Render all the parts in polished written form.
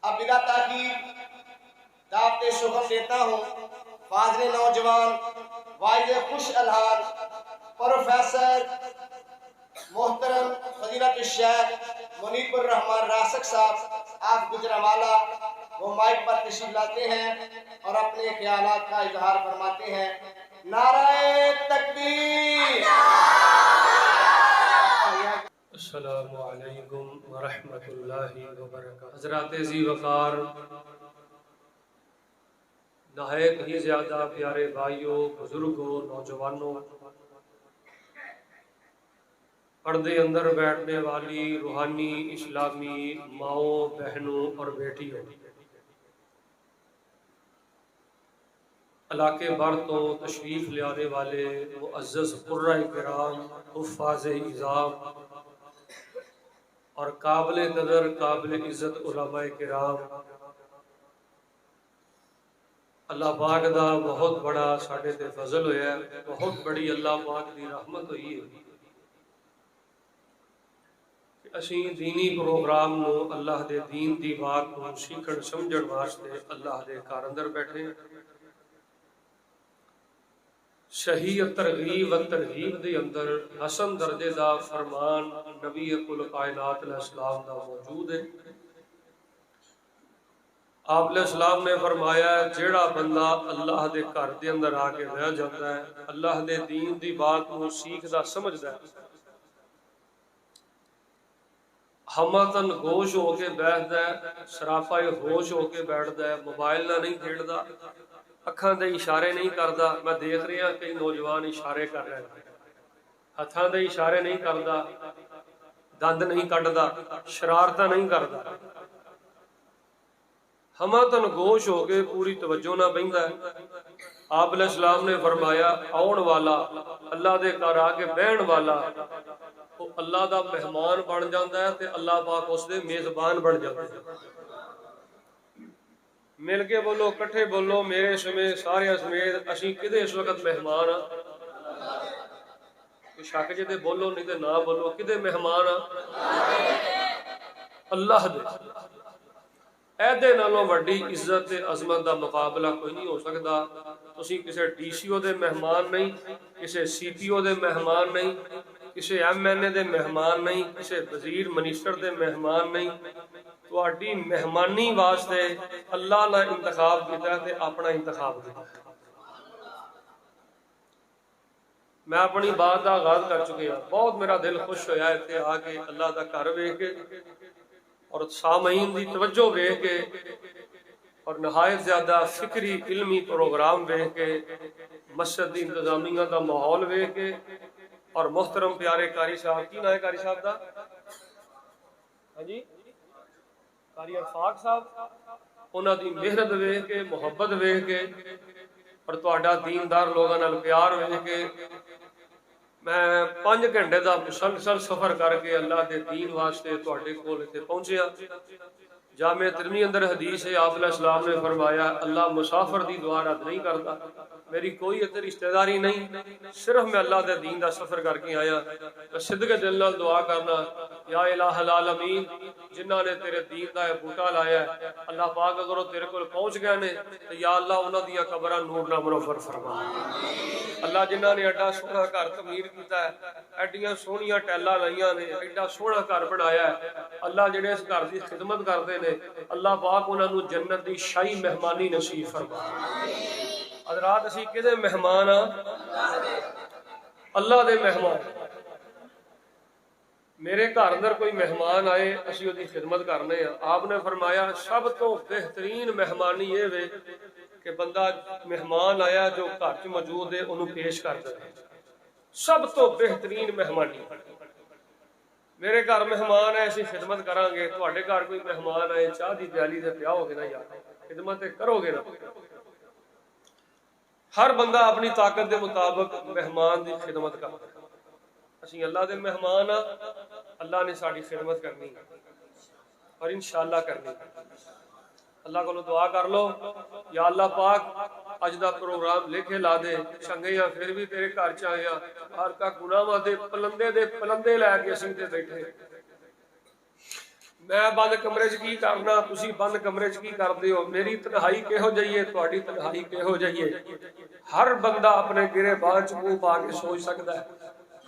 اب بلا تاخیر دعوت شکر دیتا ہوں فاضل نوجوان واعظ خوش الحال پروفیسر محترم فضیلت الشیخ منیب الرحمان راسک صاحب آپ گجرانوالہ، وہ مائک پر تشریف لاتے ہیں اور اپنے خیالات کا اظہار فرماتے ہیں۔ نعرہ تکبیر! السلام علیکم ورحمۃ اللہ وبرکاتہ۔ حضرات ذی وقار، نہایت ہی زیادہ پیارے بھائیوں، بزرگوں، نوجوانوں، پردے اندر بیٹھنے والی روحانی اسلامی ماؤں، بہنوں اور بیٹیوں، علاقے بھر تو تشریف لے آنے والے معزز قرۂ کرام، حفاظ اعظام اور قابل قدر قابل عزت علماء کرام، اللہ پاک دا بہت بڑا ساڈے تے فضل ہویا ہے، بہت بڑی اللہ پاک دی رحمت ہوئی ہے کہ اسی دینی پروگرام نو اللہ دے دین دی بات کو سیکھن سمجھن واسطے اللہ دے گھر اندر بیٹھے ہیں۔ صحیح ترغیب و ترغیب دے اندر حسن درجے دا فرمان نبی کل کائنات علیہ السلام دا موجود ہے۔ آپ علیہ السلام نے فرمایا جیڑا بندہ اللہ دے گھر دے اندر آ کے رہ جاتا ہے، اللہ دے دین دی بات کو سیکھدا سمجھدا ہے، ہمتن گوش ہو کے بیٹھدا ہے، سراپا ہوش ہو کے بیٹھدا ہے، موبائل نہ نہیں کھیڑدا، اکھاں دے اشارے نہیں کردا۔ میں دیکھ رہا کئی نوجوان اشارے کر رہے ہیں، ہتھاں دے اشارے نہیں کردا، دند نہیں کڈدا، شرارتاں نہیں کردا، ہمتن گوش ہو کے پوری توجہ نہ بہندا ہے۔ آپ علیہ السلام نے فرمایا آؤن والا، اللہ دے گھر آ کے بہن والا، وہ اللہ دا مہمان بن جاندا ہے تے اللہ پاک اس دے میزبان بن جاندے ہیں۔ مل کے بولو، کٹھے بولو، میرے سمیت سارے سمیت اسی کدے اس وقت مہمان ہاں؟ کوئی شک جے تے بولو، نہیں تے نہ بولو، کدے مہمان ہاں؟ اللہ دے۔ ایدے نالوں وڈی عزت عظمت دا مقابلہ کوئی نہیں ہو سکتا۔ تسی کسے ڈی سی او دے مہمان نہیں، کسے سی پی او دے مہمان نہیں، کسے ایم این اے دے مہمان نہیں، کسے وزیر منسٹر دے مہمان نہیں۔ تہاڈی مہمانی واسطے اللہ نے انتخاب کیتا ہے تے اپنا انتخاب کیتا ہے۔ میں اپنی بات کا آغاز کر چکے ہوں، بہت میرا دل خوش ہویا ہے آ کے اللہ دا گھر ویکھ کے اور سامعین دی توجہ ویکھ کے اور نہایت زیادہ فکری علمی پروگرام ویکھ کے، مسجد دی انتظامیہ دا ماحول ویکھ کے، اور محترم پیارے قاری صاحب، کی نام ہے قاری صاحب دا؟ ہاں جی، قاری ارفاق صاحب، انہاں دی محنت ویکھ کے، محبت ویکھ کے اور تہاڈا دیندار لوگاں نال پیار ویکھ کے میں 5 گھنٹے دا مسلسل سفر کر کے اللہ دے دین واسطے تہاڈے کول اتنے پہنچیا۔ جامع ترمذی اندر حدیث ہے، آپ علیہ السلام نے فرمایا اللہ مسافر دی دعا رد نہیں کرتا۔ میری کوئی اتنے رشتہ داری نہیں، صرف میں اللہ دے دین دا سفر کر کے آیا۔ میں صدق دل نال دعا کرنا، یا الہ العالمین، جنہاں نے تیرے دین دا بوٹا لایا ہے اللہ پاک اگر وہ تیرے کول پہنچ گئے نے تو یا اللہ انہاں دیاں قبراں نور نال منور فرما۔ اللہ جنہاں نے ایڈا سونا گھر تعمیر کیتا ہے، ایڈیاں سونیاں ٹیلاں لائیاں نے، ایڈا سونا گھر بنایا ہے، اللہ جڑے اس گھر دی خدمت کردے نے اللہ پاک انہاں نوں جنت دی شاہی مہمانی نصیب فرما۔ حضرات اسی کدے مہمان ہاں؟ اللہ دے مہمان۔ میرے گھر اندر کوئی مہمان آئے اسی وہ دی خدمت کرنے ہیں۔ آپ نے فرمایا سب تو بہترین مہمانی یہ وے کہ بندہ مہمان آیا جو گھر چ موجود ہے انہوں پیش کر دے، سب تو بہترین مہمانی۔ میرے گھر مہمان ہے اسی خدمت کریں گے، تواڈے گھر کوئی مہمان آئے چاہ دی پیالی تے پیاؤ گے نا یار، خدمت کرو گے نا۔ ہر بندہ اپنی طاقت دے مطابق مہمان دی خدمت کرتا ہے۔ اسی اللہ دے مہمان ہاں، اللہ نے ساری خدمت کرنی اور انشاءاللہ کرنی۔ اللہ کو دعا کر لو، یا اللہ پاک اج دا پروگرام لکھے لا دے، چنگے ہاں پھر بھی تیرے گھر چ آئے ہاں، ہر کا گناہاں دے پلندے لے کے اسی تے بیٹھے۔ میں بند کمرے 'ਚ ਕੀ ਕਰਨਾ, ਤੁਸੀਂ ਬੰਦ ਕਮਰੇ 'ਚ ਕੀ ਕਰਦੇ ਹੋ, ਮੇਰੀ ਤਨਹਾਈ ਕਿਹੋ ਜਿਹੀ ਹੈ, ਤੁਹਾਡੀ ਤਨਹਾਈ ਕਿਹੋ ਜਿਹੀ ਹੈ। ਹਰ ਬੰਦਾ ਆਪਣੇ ਗਿਰੇਬਾਨ 'ਚ ਮੂੰਹ ਪਾ ਕੇ ਸੋਚ ਸਕਦਾ ਹੈ।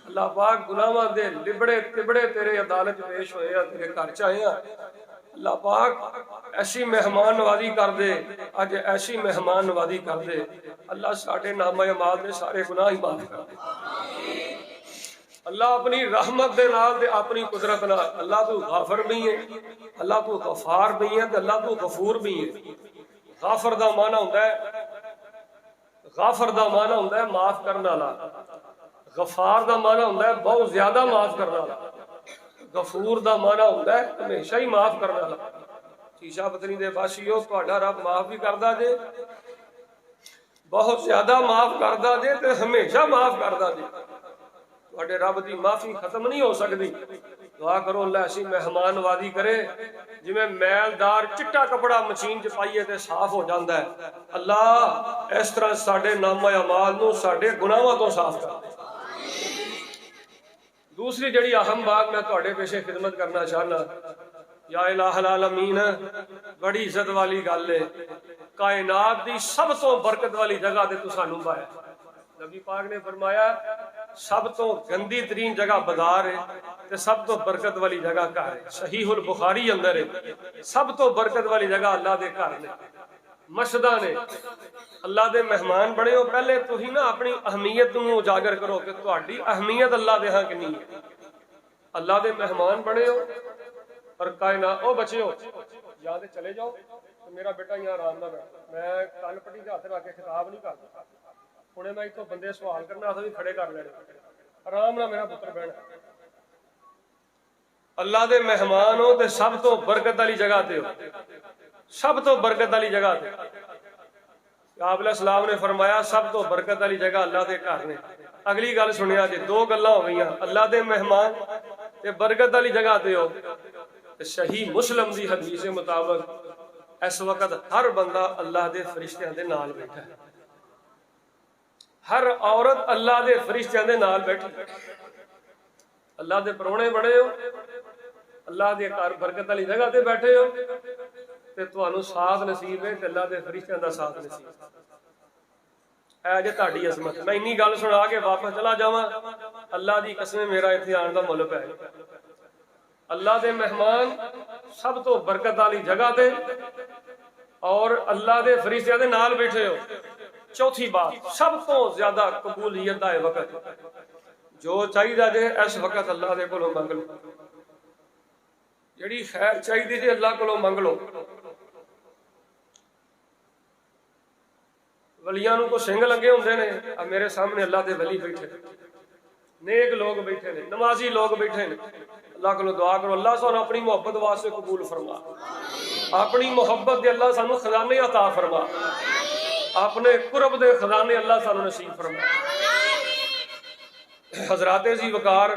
ਅੱਲਾਹ ਪਾਕ ਗੁਨਾਹਾਂ ਦੇ ਲਿਬੜੇ ਤਿਬੜੇ ਤੇਰੇ ਅਦਾਲਤ 'ਚ ਪੇਸ਼ ਹੋਏ ਆ, ਤੇਰੇ ਘਰ 'ਚ ਆਏ ਆ। ਅੱਲਾਹ ਪਾਕ ਐਸੀ ਮਹਿਮਾਨ ਨਵਾਜ਼ੀ ਕਰ ਦੇ, ਅੱਜ ਐਸੀ ਮਹਿਮਾਨ ਨਵਾਜ਼ੀ ਕਰ ਦੇ। ਅੱਲਾਹ ਸਾਡੇ ਨਾਮਾ ਅਮਾਲ ਦੇ ਸਾਰੇ ਗੁਨਾਹ ਹੀ ਮਾਫ ਕਰ ਦੇ। اللہ اپنی رحمت دے نال دے اپنی قدرت نال اللہ تو غافر بھی ہے، اللہ تو غفار بھی ہے، اللہ تو غفور بھی ہے۔ غافر دا معنی ہوندا ہے، غافر دا معنی ہوندا ہے معاف کرنے والا، غفار دا معنی ہوندا ہے بہت زیادہ معاف کرنے والا، غفور دا معنی ہوندا ہے ہمیشہ ہی معاف کرنے والا۔ شیشہ پتنی دے باشیو تہاڈا رب معاف بھی کردا جے، بہت زیادہ معاف کردا جے تے ہمیشہ معاف کردا جے۔ تواڈے رب دی معافی ختم نہیں ہو سکتی۔ دعا کرو اللہ ایسی مہمان نوازی کرے جویں میلدار چٹا کپڑا مشین چ پائیے تے صاف ہو جاندا ہے۔ اللہ اس طرح ساڈے نامہ اعمال نو ساڈے گناہاں تو صاف کر دے۔ دوسری جڑی اہم بات میں تواڈے پیچھے خدمت کرنا چاہنا، یا الہ العالمین، بڑی عزت والی گل ہے، کائنات دی سب تو برکت والی جگہ تے تو سانوں پایا۔ نبی پاک نے فرمایا سب تو گندی ترین جگہ بازار ہے تے سب تو برکت والی جگہ گھر ہے۔ صحیح البخاری اندر ہے سب تو برکت والی جگہ اللہ دے گھر نے، مسجداں نے۔ اللہ دے مہمان بنے ہو، پہلے تسی نا اپنی اہمیت نو اجاگر کرو کہ تہاڈی اہمیت اللہ دے ہاں کنی ہے۔ اللہ دے مہمان بنے ہو اور کائنات او بچے ہو، یا تے چلے جاؤ تو میرا بیٹا یہاں آرام نہ بیٹھ، میں کل پٹی دے ہاتھ رکھ کے خطاب نہیں کرتا، ہنے میں اتوں بندے سوال کرنا اساں بھی کھڑے کر لینے، آرام نہ میرا پتر بہنا۔ اللہ دے مہمان ہو تے سب تو برکت والی جگہ تے ہو، سب تو برکت والی جگہ تے۔ آپ علیہ السلام نے فرمایا سب تو برکت والی جگہ اللہ دے گھر نے۔ اگلی گل سنیا جی، دو گلاں ہو گئیاں، اللہ دے مہمان تے برکت والی جگہ تے ہو۔ صحیح مسلم دی حدیث مطابق اس وقت ہر بندہ اللہ دے فرشتیاں دے نال بیٹھا ہے، ہر عورت اللہ دے فرشتیاں دے نال بیٹھی۔ اللہ دے پرونے بڑے ہو، اللہ دے گھر برکت والی جگہ تے بیٹھے ہو تے تانوں ساتھ نصیب ہے تے اللہ دے فرشتیاں دا ساتھ نصیب اے جے تہاڈی عظمت۔ میں انی گل سنا کے واپس چلا جاواں، اللہ دی قسم میرا ایتھے آن دا مل پے۔ اللہ دے مہمان سب تو برکت والی جگہ تے اور اللہ دے فرشتیاں دے نال بیٹھے ہو۔ چوتھی بات، سب تو زیادہ قبولیت دا وقت، جو چاہیے جے اس وقت اللہ دے کولوں منگ لو، جڑی خیر چاہیے جے اللہ کولوں منگ لو۔ ولیاں نوں کو سنگ لگے ہوندے نے، اب میرے سامنے اللہ دے ولی بیٹھے، نیک لوگ بیٹھے نے، نمازی لوگ بیٹھے نے۔ اللہ کولوں دعا کرو اللہ سانوں اپنی محبت واسطے قبول فرما، اپنی محبت دے اللہ سانوں خزانے عطا فرما، اپنے قرب دے خزانے اللہ سانوں نصیب فرما۔ حضرات ذی وقار،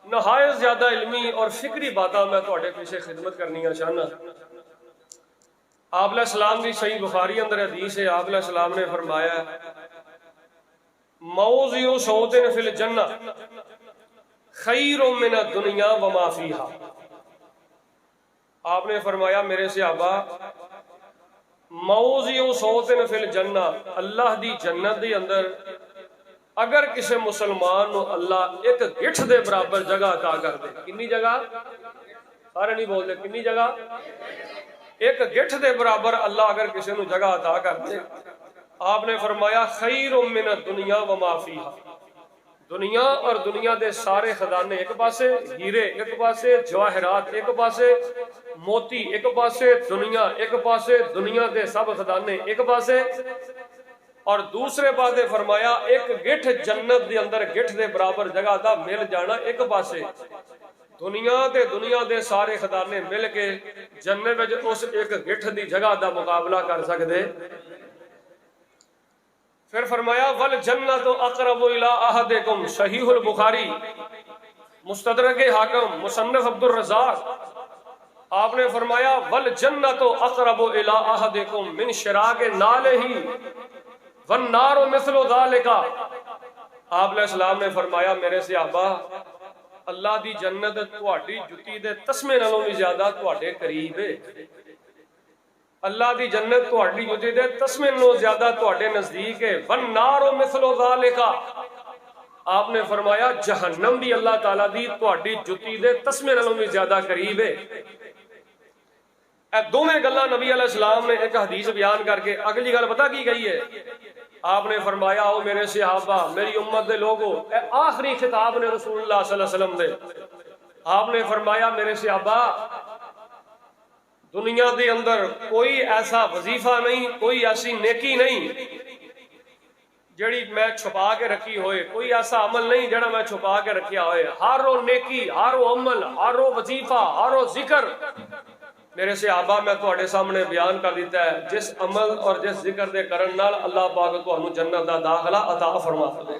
نہایت زیادہ علمی اور فکری باتاں میں تواڈے پیچھے خدمت کرنی چاہنا۔ آپ علیہ السلام دی صحیح بخاری اندر حدیث ہے، آپ علیہ السلام نے فرمایا موضع صوت فی الجنہ خیر من الدنیا وما فیہا۔ آپ نے فرمایا میرے صحابہ، موضع صوت فی الجنہ، اللہ دی جنت دی اندر اگر کسی مسلمان نو اللہ ایک گٹھ دے برابر جگہ عطا کر دے، کنی جگہ؟ سارے نہیں بول دے، کنی جگہ؟ ایک گٹھ دے برابر اللہ اگر کسی نو جگہ عطا کر دے، آپ نے فرمایا خیر من الدنیا وما فیہا، دنیا اور دنیا دے سارے خزانے ایک پاسے، ہیرے ایک پاسے، جواہرات ایک پاسے، موتی ایک پاسے، دنیا ایک پاسے، دنیا دے سب خزانے ایک پاسے، اور دوسرے پاسے فرمایا ایک گٹھ جنت دے اندر گٹھ دے برابر جگہ دا مل جانا ایک پاسے۔ دنیا دے سارے خزانے مل کے جنت وچ اس ایک گٹھ دی جگہ دا مقابلہ کر سکدے۔ پھر فرمایا والجنت اقرب الی احدکم، صحیح البخاری، مستدرک حاکم، مصنف عبد الرزاق۔ آپ نے فرمایا والجنت اقرب الی احدکم من شراک نالہ والنار مثل ذالک۔ آپ علیہ السلام نے فرمایا میرے صحابہ، اللہ دی جنت تہاڈی جُتی دے تسمے نالوں بھی زیادہ تہاڈے قریب ہے۔ اللہ دی جنت تہاڈی جُتی دے تسمے نالوں زیادہ تہاڈے نزدیک ہے۔ والنار مثل ذالک، آپ نے فرمایا جہنم بھی اللہ تعالیٰ دی تہاڈی جُتی دے تسمے نالوں بھی زیادہ قریب ہے۔ اے دونوں گلاں نبی علیہ السلام نے ایک حدیث بیان کر کے اگلی گل پتہ کی گئی ہے؟ آپ نے فرمایا او میرے صحابہ، میری امت دے لوگو، اے آخری خطاب نے رسول اللہ صلی اللہ علیہ وسلم دے، آپ نے فرمایا میرے صحابہ، دنیا دے اندر کوئی ایسا وظیفہ نہیں، کوئی ایسی نیکی نہیں جڑی میں چھپا کے رکھی ہوئے، کوئی ایسا عمل نہیں جڑا میں چھپا کے رکھیا ہوئے۔ ہر وہ نیکی، ہر وہ عمل، ہر وہ وظیفہ، ہر وہ ذکر میرے صحابہ میں تواڈے سامنے بیان کر دیتا ہے، جس عمل اور جس ذکر دے کرن نال اللہ پاک تانوں جنت دا داخلہ عطا فرما دے۔